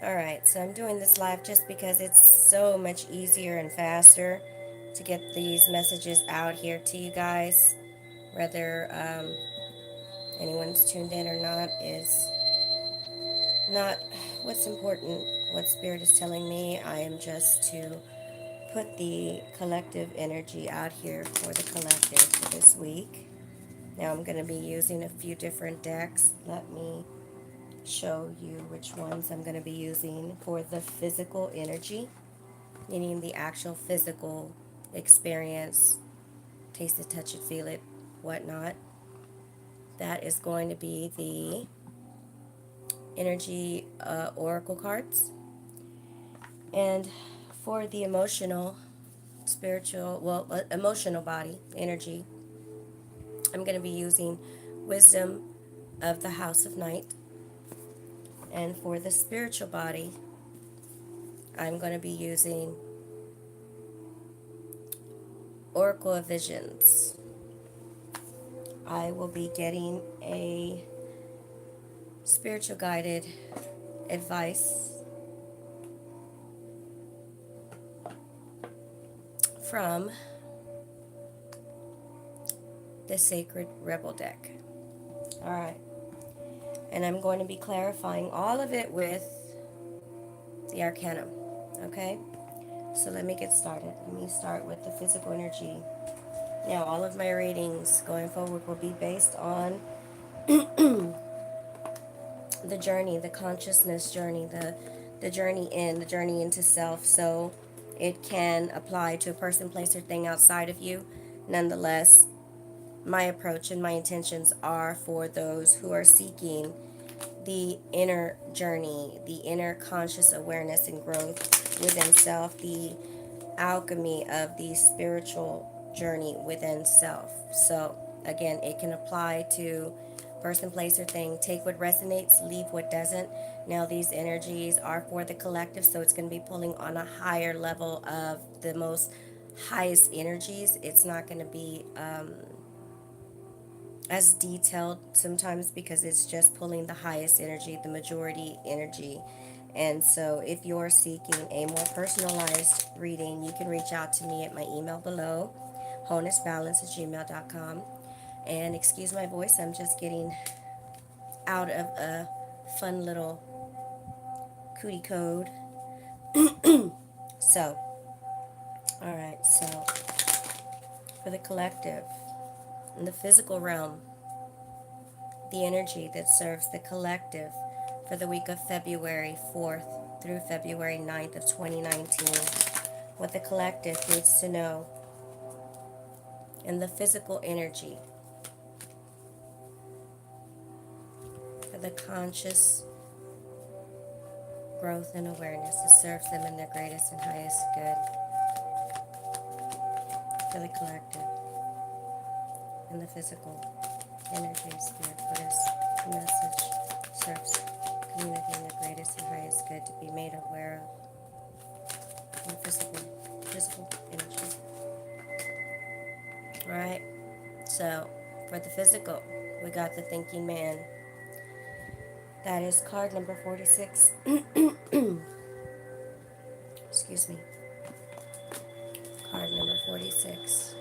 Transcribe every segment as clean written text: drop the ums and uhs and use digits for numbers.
Alright, so I'm doing this live just because it's so much easier and faster to get these messages out here to you guys. Whether anyone's tuned in or not is not what's important. What Spirit is telling me, I am just to put the collective energy out here for the collective for this week. Now I'm going to be using a few different decks. Let me show you which ones I'm going to be using for the physical energy, meaning the actual physical experience, taste it, touch it, feel it, whatnot. That is going to be the energy oracle cards. And for the emotional, spiritual, emotional body energy, I'm going to be using wisdom of the house of night. And for the spiritual body, I'm going to be using oracle of visions. I will be getting a spiritual guided advice from the Sacred Rebel deck. All right. And I'm going to be clarifying all of it with the Arcanum. Okay? So let me get started. Let me start with the physical energy. Now, all of my readings going forward will be based on the journey, the consciousness journey, the journey the journey into self. So it can apply to a person, place, or thing outside of you. Nonetheless, my approach and my intentions are for those who are seeking the inner journey, the inner conscious awareness and growth within self, the alchemy of the spiritual journey within self. So, again, it can apply to person, place, or thing. Take what resonates, leave what doesn't. Now, these energies are for the collective, so it's going to be pulling on a higher level of the most highest energies. It's not going to be as detailed sometimes because it's just pulling the highest energy, the majority energy. And so if you're seeking a more personalized reading, you can reach out to me at my email below, wholenessbalanced@gmail.com. And excuse my voice, I'm just getting out of a fun little cootie code. So, all right, so for the collective, in the physical realm, the energy that serves the collective for the week of February 4th through February 9th of 2019. What the collective needs to know in the physical energy for the conscious growth and awareness that serves them in their greatest and highest good for the collective in the physical energy spirit. What is the message serves community in the greatest and highest good to be made aware of in physical energy. All right. So, for the physical, we got the thinking man. That is card number 46. Excuse me. Card number 46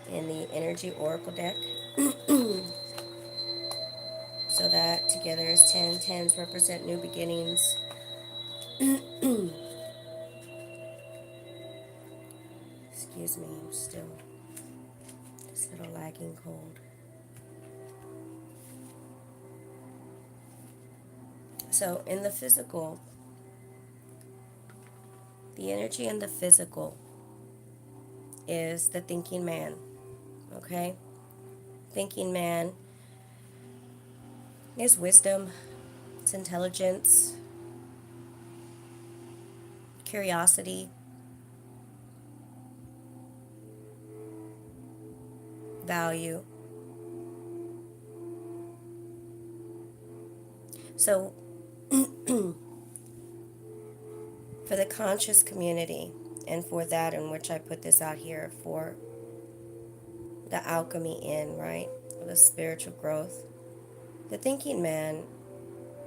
in the Energy Oracle deck. So that together is 10. Tens represent new beginnings. Excuse me, I'm still this little lagging cold. So, in the physical, the energy in the physical is the thinking man. Okay? Thinking man is wisdom, it's intelligence, curiosity, value. So, for the conscious community, and for that in which I put this out here for the alchemy in, right? The spiritual growth. The thinking man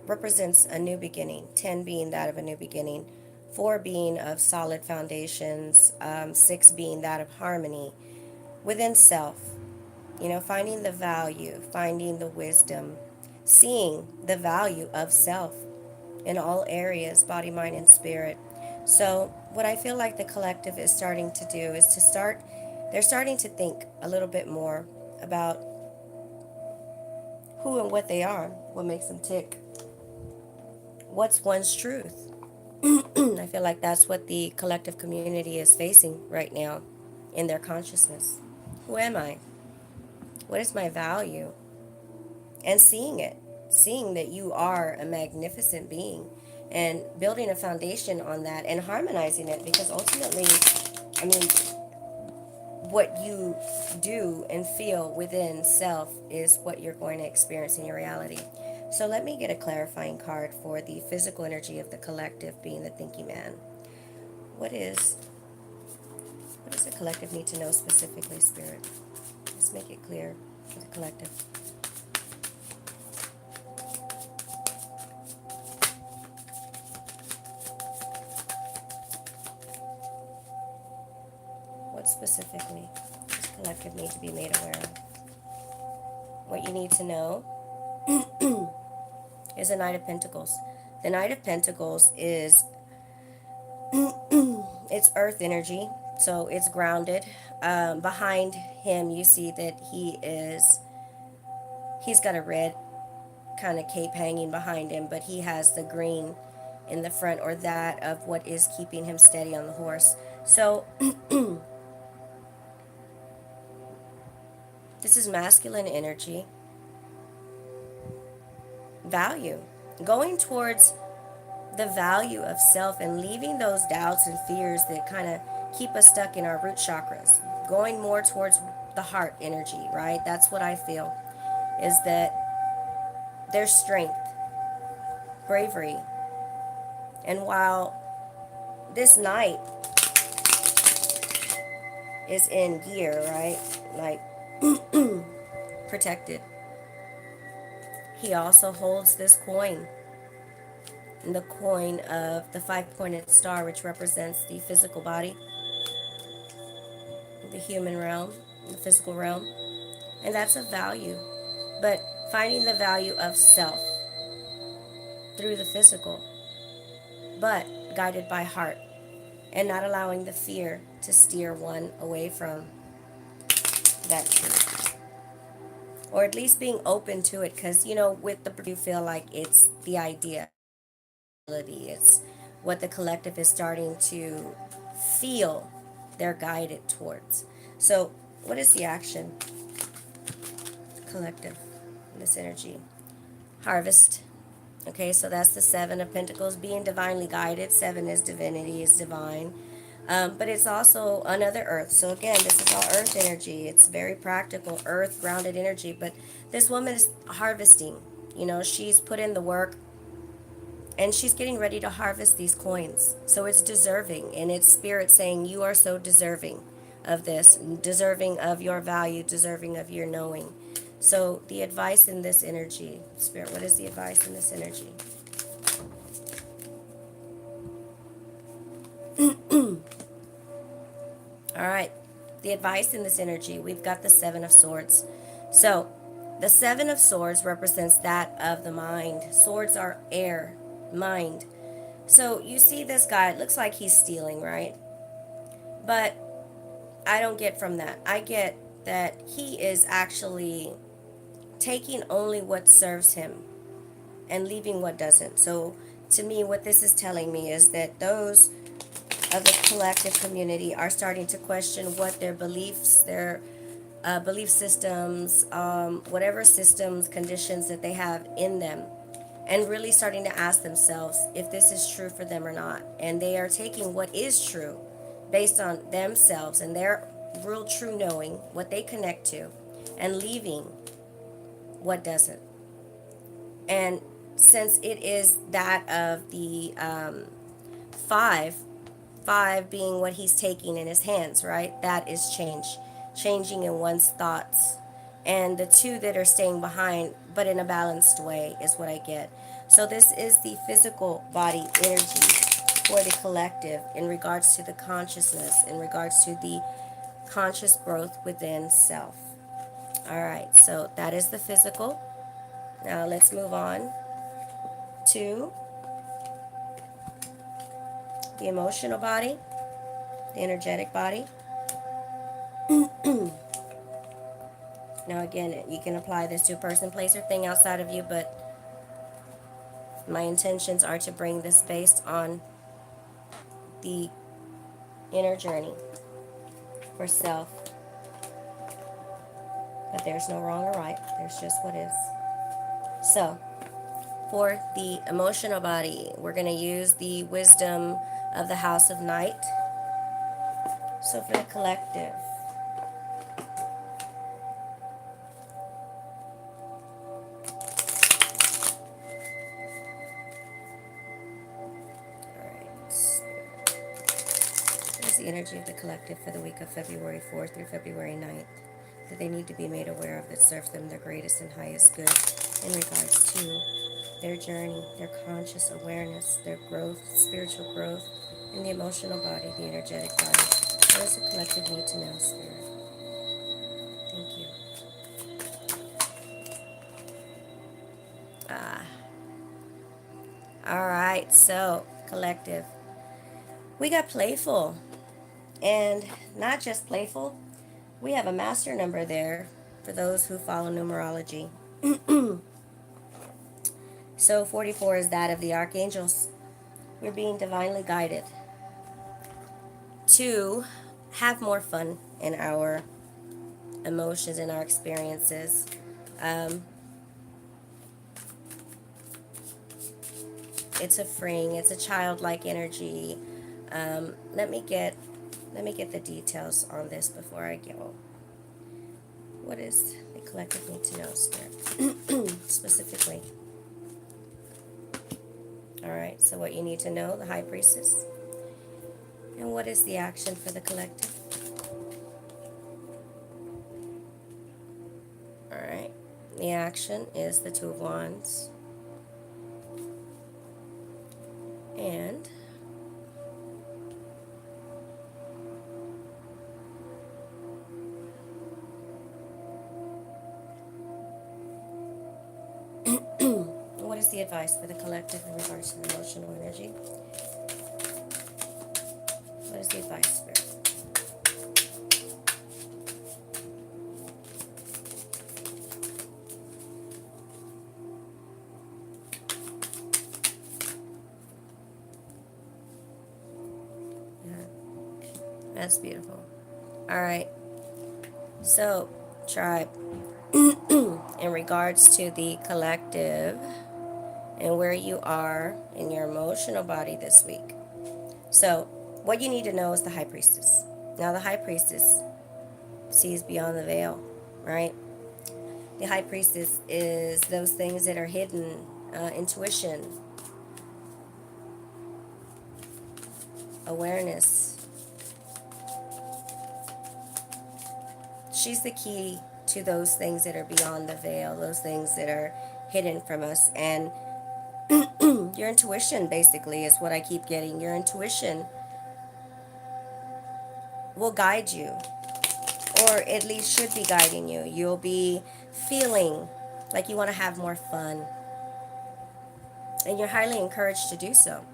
represents a new beginning, 10 being that of a new beginning, 4 being of solid foundations, 6 being that of harmony within self. Finding the value, finding the wisdom, seeing the value of self in all areas, body, mind, and spirit. So, what I feel like the collective is starting to do is they're starting to think a little bit more about who and what they are, what makes them tick, what's one's truth. I feel like that's what the collective community is facing right now in their consciousness. Who am I? What is my value? And seeing that you are a magnificent being, and building a foundation on that and harmonizing it, because ultimately, I mean, what you do and feel within self is what you're going to experience in your reality. So let me get a clarifying card for the physical energy of the collective being the thinking man. What is what does the collective need to know specifically, Spirit? Let's make it clear for the collective. What specifically does the collective need to be made aware of? What you need to know is the Knight of Pentacles. The Knight of Pentacles is it's earth energy, so it's grounded. Behind him, you see that he's got a red kind of cape hanging behind him, but he has the green in the front, or that of what is keeping him steady on the horse. So this is masculine energy, value, going towards the value of self and leaving those doubts and fears that kind of keep us stuck in our root chakras, going more towards the heart energy, right? That's what I feel, is that there's strength, bravery. And while this knight is in gear, right, like protected, he also holds this coin, the coin of the 5-pointed star, which represents the physical body, the human realm, the physical realm. And that's a value. But finding the value of self through the physical, but guided by heart, and not allowing the fear to steer one away from that truth. Or at least being open to it, because, with the you feel like it's the idea, it's what the collective is starting to feel they're guided towards. So, what is the action? Collective, this energy. Harvest. Okay, so that's the 7 of Pentacles, being divinely guided. 7 is divinity, is divine. But it's also another earth. So again, this is all earth energy. It's very practical, earth grounded energy. But this woman is harvesting. She's put in the work, and she's getting ready to harvest these coins. So it's deserving, and it's spirit saying you are so deserving of this, deserving of your value, deserving of your knowing. So the advice in this energy, Spirit, what is the advice in this energy? All right, the advice in this energy, we've got the 7 of Swords. So the 7 of Swords represents that of the mind. Swords are air, mind. So you see this guy, it looks like he's stealing, right? But I don't get from that. I get that he is actually taking only what serves him and leaving what doesn't. So to me, what this is telling me is that those of the collective community are starting to question what their beliefs, their belief systems, whatever systems, conditions that they have in them, and really starting to ask themselves if this is true for them or not. And they are taking what is true based on themselves and their real true knowing, what they connect to, and leaving what doesn't. And since it is that of the 5 being what he's taking in his hands, right? That is change, changing in one's thoughts, and the two that are staying behind, but in a balanced way, is what I get. So this is the physical body energy for the collective in regards to the consciousness, in regards to the conscious growth within self. All right, so that is the physical. Now let's move on to the emotional body, the energetic body. Now again, you can apply this to a person, place, or thing outside of you, but my intentions are to bring this based on the inner journey for self. But there's no wrong or right, there's just what is. So, for the emotional body, we're going to use the wisdom of the House of Night. So, for the collective, what is the energy of the collective for the week of February 4th through February 9th that they need to be made aware of that serves them their greatest and highest good in regards to their journey, their conscious awareness, their growth, spiritual growth, and the emotional body, the energetic body? What does the collective need to know, Spirit? Thank you. Ah, all right, so collective. We got playful, and not just playful, we have a master number there for those who follow numerology. So 44 is that of the archangels. We're being divinely guided to have more fun in our emotions and our experiences. Um, it's a freeing, it's a childlike energy. Let me get the details on this before I go. What is the collective need to know, Spirit? Specifically. All right, so what you need to know, the High Priestess. And what is the action for the collective? All right, the action is the Two of Wands. And what is the advice for the collective in regards to the emotional energy? What is the advice, Spirit? Yeah, that's beautiful. All right, so, tribe, in regards to the collective and where you are in your emotional body this week. So, what you need to know is the High Priestess. Now, the High Priestess sees beyond the veil, right? The High Priestess is those things that are hidden, intuition, awareness. She's the key to those things that are beyond the veil, those things that are hidden from us. And your intuition, basically, is what I keep getting. Your intuition will guide you, or at least should be guiding you. You'll be feeling like you want to have more fun, and you're highly encouraged to do so.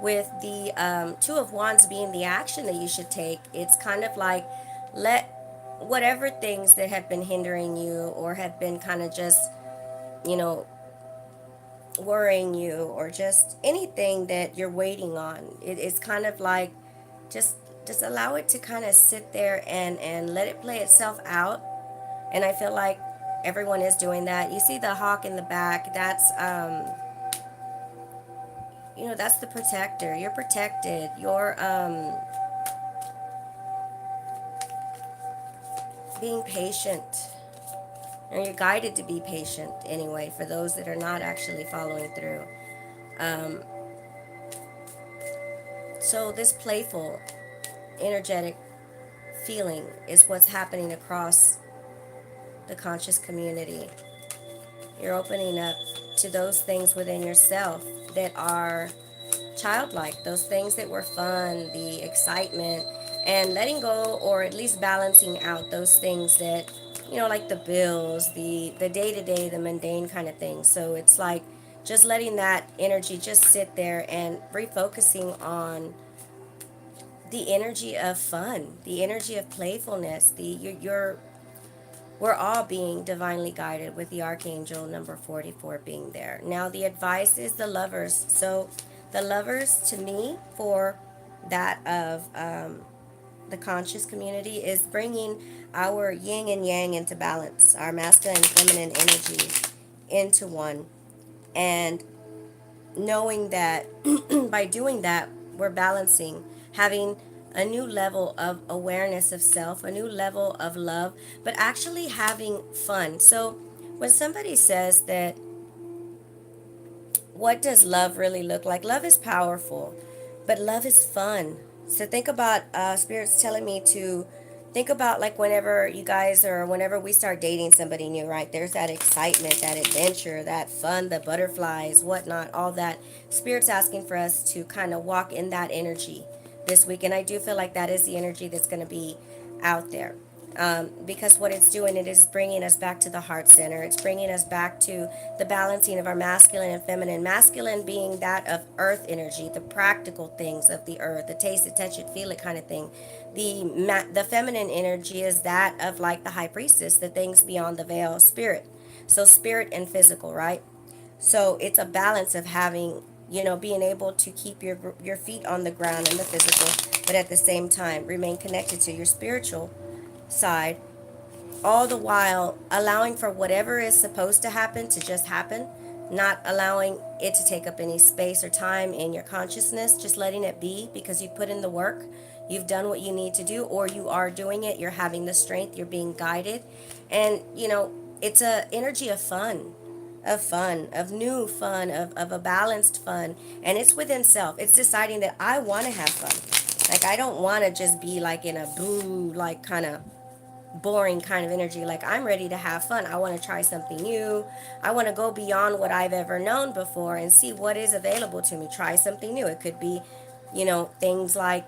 With the Two of Wands being the action that you should take, it's kind of like let whatever things that have been hindering you or have been kind of just, you know, worrying you, or just anything that you're waiting on. It's kind of like just allow it to kind of sit there and let it play itself out. And I feel like everyone is doing that. You see the hawk in the back, that's that's the protector. You're protected. You're being patient, or you're guided to be patient anyway, for those that are not actually following through. um, so this playful energetic feeling is what's happening across the conscious community. You're opening up to those things within yourself that are childlike, those things that were fun, the excitement, and letting go, or at least balancing out those things that, like the bills, the day-to-day, the mundane kind of things. So it's like just letting that energy just sit there and refocusing on the energy of fun, the energy of playfulness, we're all being divinely guided with the archangel number 44 being there. Now the advice is the lovers. So the lovers, to me, for that of the conscious community, is bringing our yin and yang into balance, our masculine and feminine energies into one, and knowing that by doing that, we're balancing, having a new level of awareness of self, a new level of love, but actually having fun. So when somebody says that, what does love really look like? Love is powerful, but love is fun. So think about, spirits telling me to think about, like, whenever you guys, or whenever we start dating somebody new, right? There's that excitement, that adventure, that fun, the butterflies, whatnot, all that. Spirit's asking for us to kind of walk in that energy this week. And I do feel like that is the energy that's going to be out there. Because what it's doing, it is bringing us back to the heart center. It's bringing us back to the balancing of our masculine and feminine. Masculine being that of earth energy, the practical things of the earth, the taste it, touch it, feel it kind of thing. The feminine energy is that of, like, the high priestess, the things beyond the veil, spirit. So spirit and physical, right? So it's a balance of having, being able to keep your feet on the ground in the physical, but at the same time remain connected to your spiritual side, all the while allowing for whatever is supposed to happen to just happen, not allowing it to take up any space or time in your consciousness, just letting it be, because you put in the work, you've done what you need to do, or you are doing it, you're having the strength, you're being guided. And it's a energy of fun, of new fun, of a balanced fun. And it's within self. It's deciding that I want to have fun. Like, I don't want to just be like in a boo, like, kind of boring kind of energy. Like, I'm ready to have fun. I want to try something new. I want to go beyond what I've ever known before and see what is available to me. Try something new. It could be, things like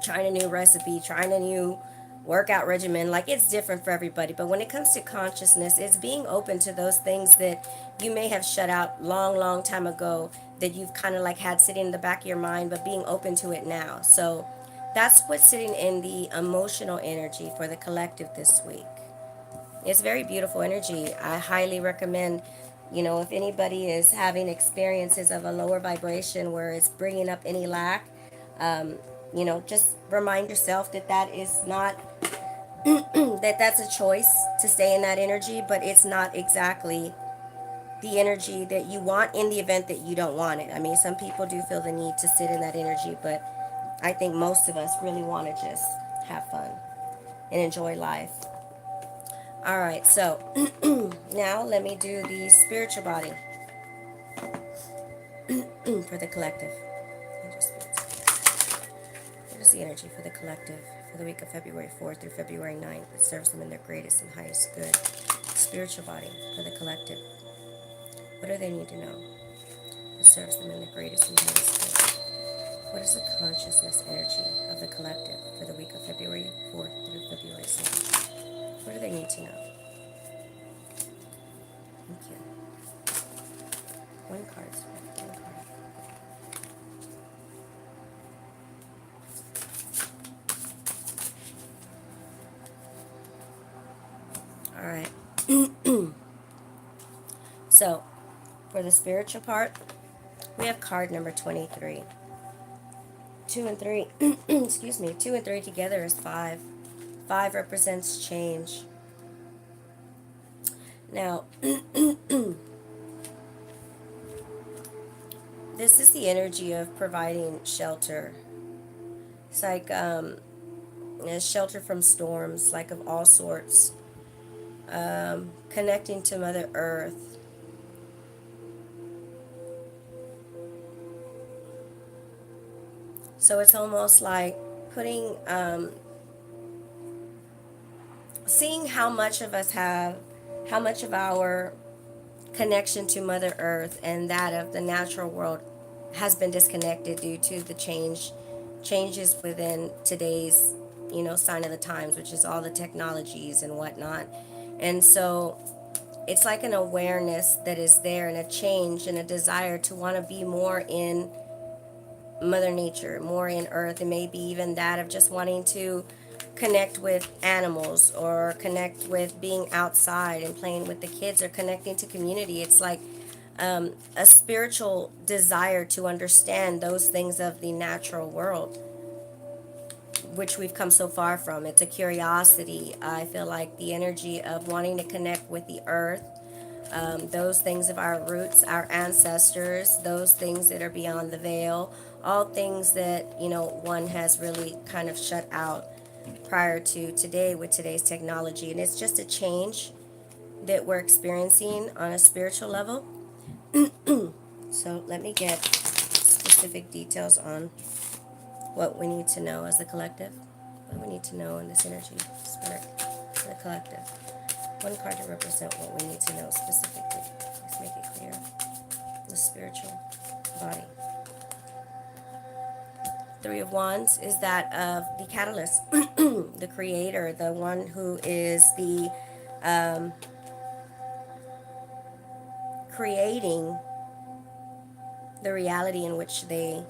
trying a new recipe, trying a new workout regimen. Like, it's different for everybody. But when it comes to consciousness, it's being open to those things that you may have shut out long, long time ago, that you've kind of like had sitting in the back of your mind, but being open to it now. So that's what's sitting in the emotional energy for the collective this week. It's very beautiful energy. I highly recommend, if anybody is having experiences of a lower vibration where it's bringing up any lack, just remind yourself that that is not, that that's a choice to stay in that energy, but it's not exactly the energy that you want in the event that you don't want it. I mean, some people do feel the need to sit in that energy, but I think most of us really want to just have fun and enjoy life. All right, so now let me do the spiritual body for the collective. What is the energy for the collective for the week of February 4th through February 9th that serves them in their greatest and highest good? Spiritual body for the collective. What do they need to know that serves them in the greatest and highest good? What is the consciousness energy of the collective for the week of February 4th through February 7th? What do they need to know? Thank you. One card, sir. One card. All right. So, for the spiritual part, we have card number 23. 2 and 3, excuse me, 2 and 3 together is 5. 5 represents change. Now, this is the energy of providing shelter. It's like shelter from storms, like of all sorts. Connecting to Mother Earth. So it's almost like putting seeing how much of us have, how much of our connection to Mother Earth and that of the natural world has been disconnected due to the changes within today's, sign of the times, which is all the technologies and whatnot. And so it's like an awareness that is there, and a change and a desire to want to be more in Mother Nature, more in Earth, and maybe even that of just wanting to connect with animals or connect with being outside and playing with the kids or connecting to community. It's like a spiritual desire to understand those things of the natural world, which we've come so far from. It's a curiosity. I feel like the energy of wanting to connect with the earth, those things of our roots, our ancestors, those things that are beyond the veil, all things that, one has really kind of shut out prior to today with today's technology. And it's just a change that we're experiencing on a spiritual level. So let me get specific details on what we need to know as a collective, what we need to know in this energy, spirit, the collective. One card to represent what we need to know specifically. Let's make it clear. The spiritual body. Three of Wands is that of the catalyst, the creator, the one who is the creating the reality in which they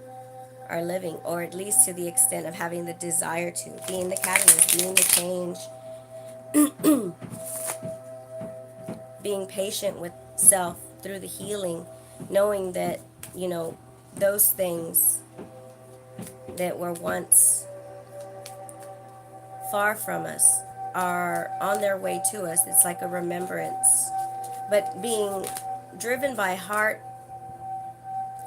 are living, or at least to the extent of having the desire to, being the catalyst, being the change, being patient with self through the healing, knowing that, those things that were once far from us are on their way to us. It's like a remembrance. But being driven by heart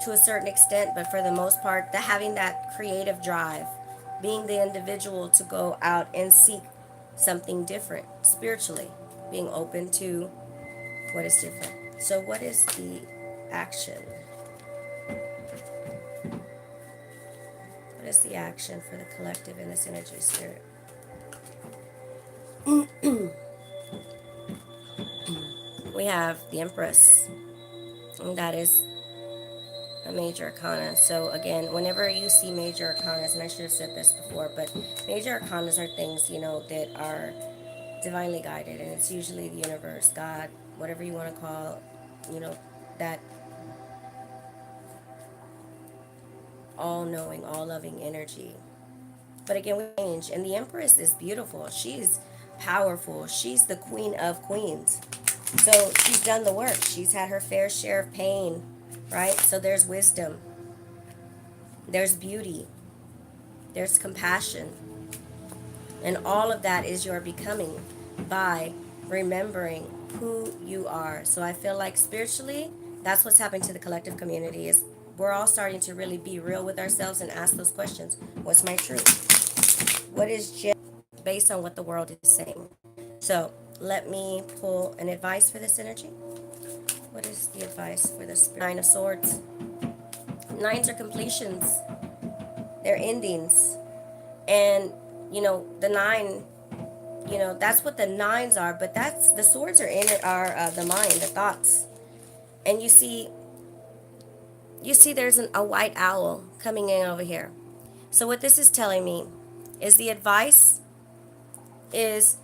to a certain extent, but for the most part, having that creative drive, being the individual to go out and seek something different spiritually, being open to what is different. So, what is the action? What is the action for the collective in this energy, spirit? We have the Empress, and that is a major arcana. So again, whenever you see major arcanas, and I should have said this before, but major arcanas are things, that are divinely guided, and it's usually the universe, God, whatever you want to call, that all-knowing, all-loving energy. But again, we change, and the Empress is beautiful. She's powerful. She's the queen of queens. So she's done the work. She's had her fair share of pain, right? So there's wisdom, there's beauty, there's compassion. And all of that is your becoming by remembering who you are. So I feel like spiritually, that's what's happening to the collective community, is we're all starting to really be real with ourselves and ask those questions. What's my truth? What is just based on what the world is saying? So let me pull an advice for this energy. What is the advice for this Nine of Swords? Nines are completions. They're endings. And, the nine, that's what the nines are, but that's, the swords are in it, are the mind, the thoughts. And you see there's a white owl coming in over here. So what this is telling me is the advice is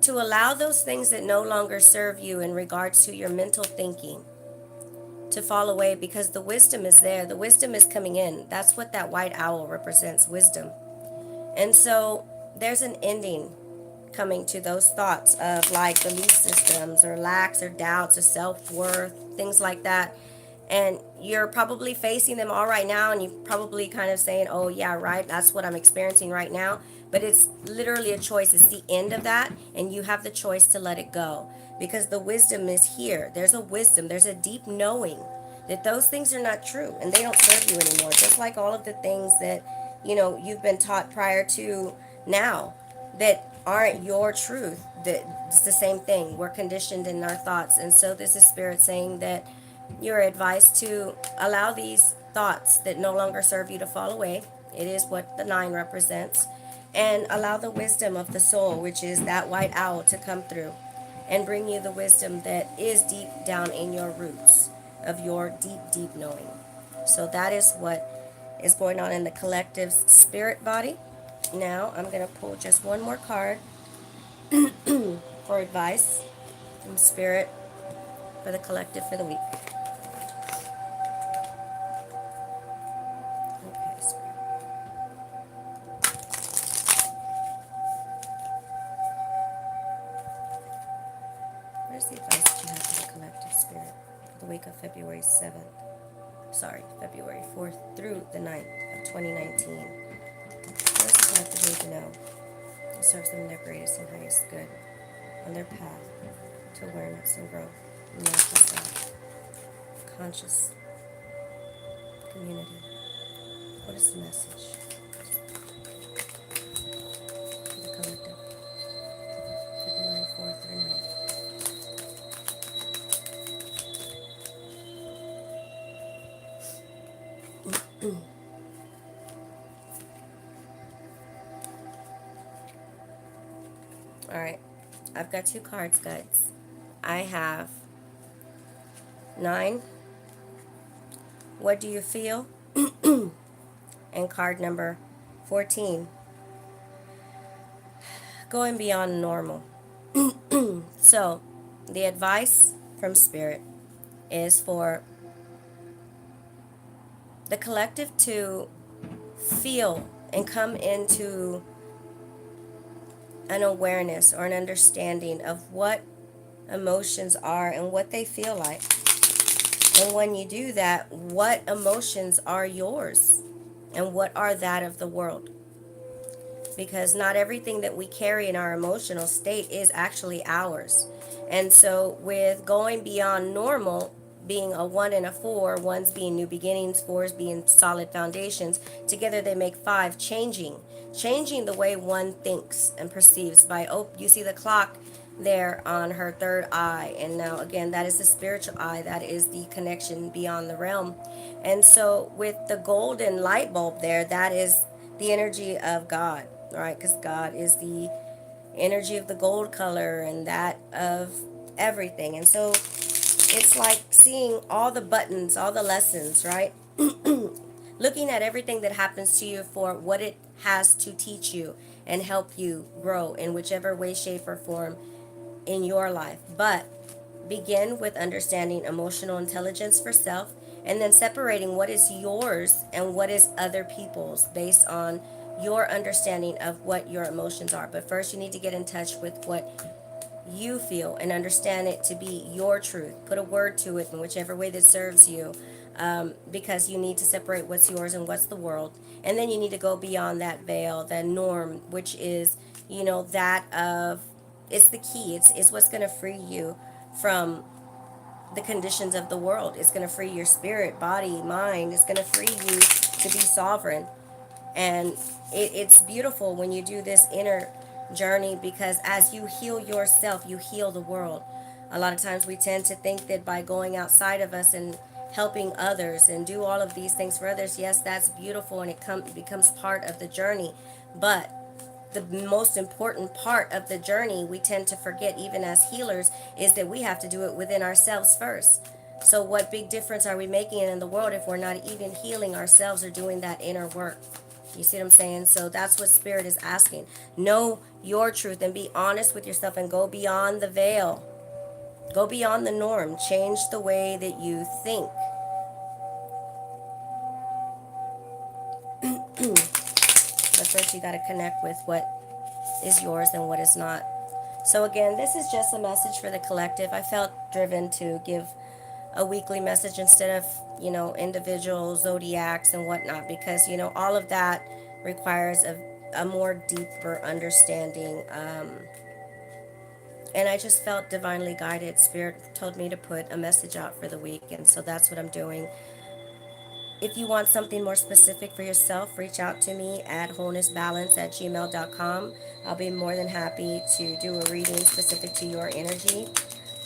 to allow those things that no longer serve you in regards to your mental thinking to fall away, because the wisdom is there. The wisdom is coming in. That's what that white owl represents, wisdom. And so there's an ending coming to those thoughts of like belief systems or lacks or doubts or self-worth, things like that. And you're probably facing them all right now, and you're probably kind of saying, oh yeah, right, that's what I'm experiencing right now. But it's literally a choice. It's the end of that, and you have the choice to let it go, because the wisdom is here. There's a wisdom, there's a deep knowing that those things are not true and they don't serve you anymore, just like all of the things that you've been taught prior to now that aren't your truth. That it's the same thing. We're conditioned in our thoughts. And so this is spirit saying that you're advised to allow these thoughts that no longer serve you to fall away. It is what the nine represents. and allow the wisdom of the soul, which is that white owl, to come through and bring you the wisdom that is deep down in your roots of your deep, deep knowing. So that is what is going on in the collective spirit body. Now I'm going to pull just one more card for advice from spirit for the collective for the week. Okay, spirit. What is the advice that you have for the collective spirit for the week of February 7th? Sorry, February 4th through the 9th of 2019. What does the collective need to know? It serves them their greatest and highest good on their path to awareness and growth in the self, conscious community. What is the message for the collective? February 4th through 9th. Alright, I've got two cards, guys. I have 9, what do you feel? And card number 14, going beyond normal. So, the advice from Spirit is for the collective to feel and come into an awareness or an understanding of what emotions are and what they feel like. And when you do that, what emotions are yours and what are that of the world? Because not everything that we carry in our emotional state is actually ours. And so, with going beyond normal, being a 1 and a 4, ones being new beginnings, 4s being solid foundations, together they make 5, changing the way one thinks and perceives by, oh, you see the clock there on her third eye, and now again, that is the spiritual eye, that is the connection beyond the realm. And so with the golden light bulb there, that is the energy of God, right? Because God is the energy of the gold color and that of everything. And so it's like seeing all the buttons, all the lessons, right? Looking at everything that happens to you for what it has to teach you and help you grow in whichever way, shape, or form in your life. But begin with understanding emotional intelligence for self, and then separating what is yours and what is other people's based on your understanding of what your emotions are. But first, you need to get in touch with what you feel and understand it to be your truth. Put a word to it in whichever way that serves you, because you need to separate what's yours and what's the world. And then you need to go beyond that veil, that norm, which is, that of, it's the key. It's what's going to free you from the conditions of the world. It's going to free your spirit, body, mind. It's going to free you to be sovereign. And it's beautiful when you do this inner journey, because as you heal yourself, you heal the world. A lot of times we tend to think that by going outside of us and helping others and do all of these things for others, yes, that's beautiful, and it becomes part of the journey. But the most important part of the journey we tend to forget, even as healers, is that we have to do it within ourselves first. So what big difference are we making in the world if we're not even healing ourselves or doing that inner work? You see what I'm saying? So that's what Spirit is asking. Know your truth and be honest with yourself and go beyond the veil. Go beyond the norm. Change the way that you think. But first you got to connect with what is yours and what is not. So again, this is just a message for the collective. I felt driven to give a weekly message instead of, individual zodiacs and whatnot, because, all of that requires a more deeper understanding. And I just felt divinely guided. Spirit told me to put a message out for the week, and so that's what I'm doing. If you want something more specific for yourself, reach out to me at wholenessbalanced@gmail.com. I'll be more than happy to do a reading specific to your energy.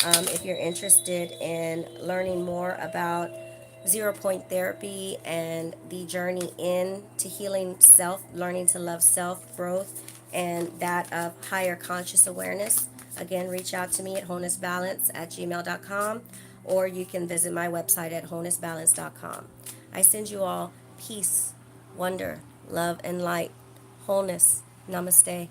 If you're interested in learning more about zero point therapy and the journey in to healing self, learning to love self, growth, and that of higher conscious awareness. Again, reach out to me at wholenessbalance@gmail.com, or you can visit my website at wholenessbalance.com. I send you all peace, wonder, love, and light. Wholeness. Namaste.